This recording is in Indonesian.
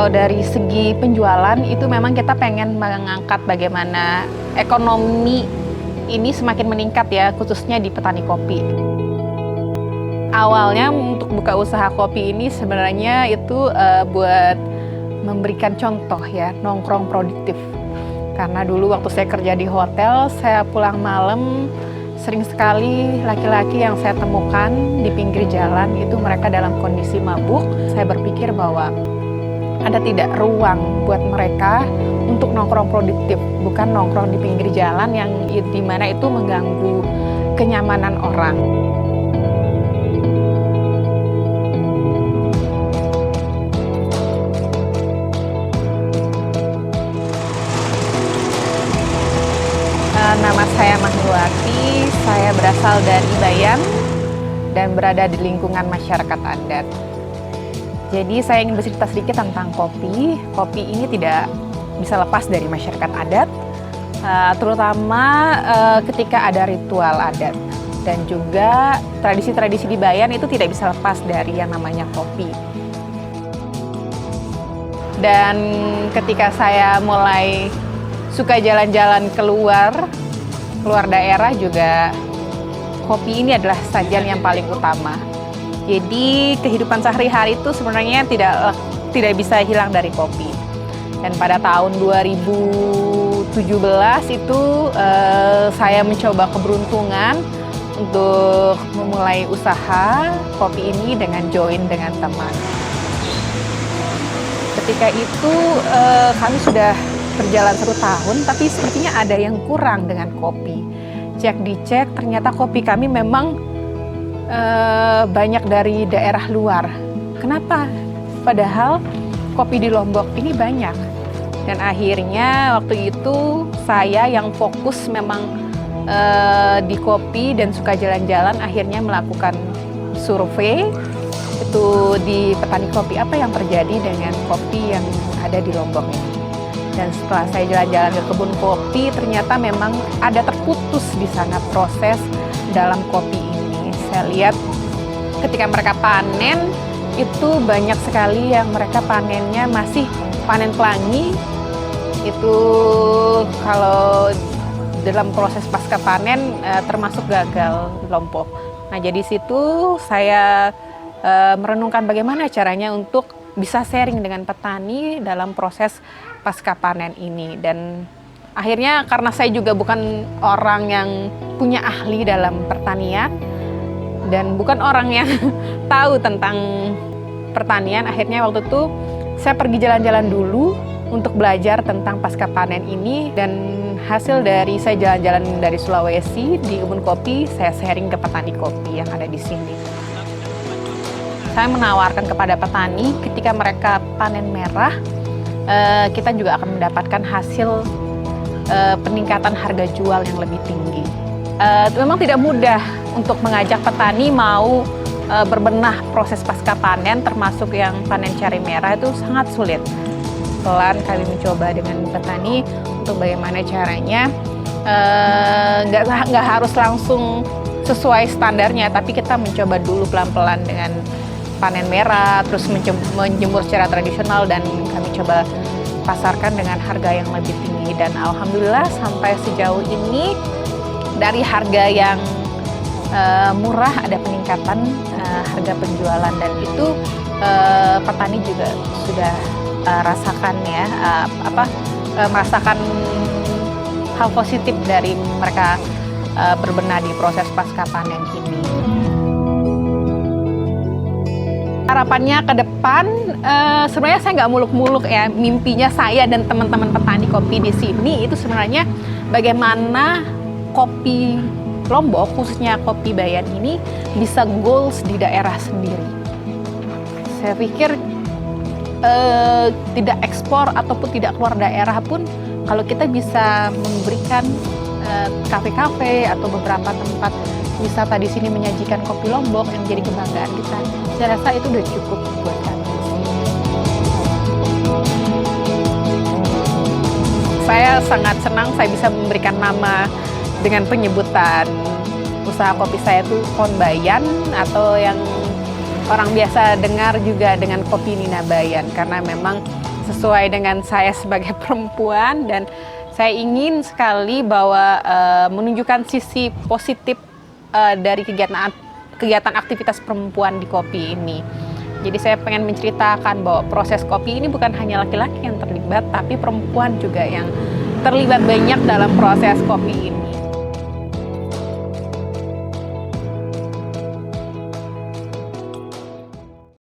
Kalau dari segi penjualan itu memang kita pengen mengangkat bagaimana ekonomi ini semakin meningkat ya, khususnya di petani kopi. Awalnya untuk buka usaha kopi ini sebenarnya itu buat memberikan contoh ya, nongkrong produktif. Karena dulu waktu saya kerja di hotel, saya pulang malam, sering sekali laki-laki yang saya temukan di pinggir jalan itu mereka dalam kondisi mabuk. Saya berpikir bahwa ada tidak ruang buat mereka untuk nongkrong produktif, bukan nongkrong di pinggir jalan yang dimana itu mengganggu kenyamanan orang. Nama saya Mahnuwati, saya berasal dari Bayan dan berada di lingkungan masyarakat adat. Jadi saya ingin bercerita sedikit tentang kopi. Kopi ini tidak bisa lepas dari masyarakat adat, terutama ketika ada ritual adat. Dan juga tradisi-tradisi di Bayan itu tidak bisa lepas dari yang namanya kopi. Dan ketika saya mulai suka jalan-jalan keluar daerah juga, kopi ini adalah sajian yang paling utama. Jadi kehidupan sehari-hari itu sebenarnya tidak bisa hilang dari kopi. Dan pada tahun 2017 itu saya mencoba keberuntungan untuk memulai usaha kopi ini dengan join dengan teman. Ketika itu kami sudah berjalan 1 tahun, tapi sepertinya ada yang kurang dengan kopi. Cek dicek, ternyata kopi kami memang banyak dari daerah luar. Kenapa? Padahal kopi di Lombok ini banyak. Dan akhirnya waktu itu saya yang fokus memang di kopi dan suka jalan-jalan, akhirnya melakukan survei itu di petani kopi, apa yang terjadi dengan kopi yang ada di Lombok ini. Dan setelah saya jalan-jalan ke kebun kopi, ternyata memang ada terputus di sana proses dalam kopi ini. Saya lihat ketika mereka panen, itu banyak sekali yang mereka panennya masih panen pelangi. Itu kalau dalam proses pasca panen termasuk gagal kelompok. Nah, jadi situ saya merenungkan bagaimana caranya untuk bisa sharing dengan petani dalam proses pasca panen ini. Dan akhirnya karena saya juga bukan orang yang punya ahli dalam pertanian dan bukan orang yang tahu tentang pertanian, akhirnya waktu itu saya pergi jalan-jalan dulu untuk belajar tentang pasca panen ini. Dan hasil dari saya jalan-jalan dari Sulawesi di kebun kopi, saya sharing ke petani kopi yang ada di sini. Saya menawarkan kepada petani ketika mereka panen merah, kita juga akan mendapatkan hasil peningkatan harga jual yang lebih tinggi. Memang tidak mudah untuk mengajak petani mau berbenah proses pasca panen, termasuk yang panen cari merah itu sangat sulit. Pelan kami mencoba dengan petani untuk bagaimana caranya, nggak harus langsung sesuai standarnya, tapi kita mencoba dulu pelan-pelan dengan panen merah, terus menjemur secara tradisional, dan kami coba pasarkan dengan harga yang lebih tinggi. Dan alhamdulillah sampai sejauh ini dari harga yang murah ada peningkatan harga penjualan, dan itu petani juga sudah rasakan ya, merasakan hal positif dari mereka berbenah di proses pasca panen ini. Harapannya ke depan, sebenarnya saya nggak muluk-muluk ya, mimpinya saya dan teman-teman petani kopi di sini itu sebenarnya bagaimana kopi Lombok, khususnya kopi Bayan ini bisa goals di daerah sendiri. Saya pikir tidak ekspor ataupun tidak keluar daerah pun, kalau kita bisa memberikan kafe-kafe atau beberapa tempat wisata di sini menyajikan kopi Lombok yang jadi kebanggaan kita, saya rasa itu udah cukup buat kami. Saya sangat senang saya bisa memberikan nama dengan penyebutan usaha kopi saya itu Kon Bayan, atau yang orang biasa dengar juga dengan Kopi Nina Bayan, karena memang sesuai dengan saya sebagai perempuan, dan saya ingin sekali bahwa menunjukkan sisi positif dari kegiatan aktivitas perempuan di kopi ini. Jadi saya pengen menceritakan bahwa proses kopi ini bukan hanya laki-laki yang terlibat, tapi perempuan juga yang terlibat banyak dalam proses kopi ini.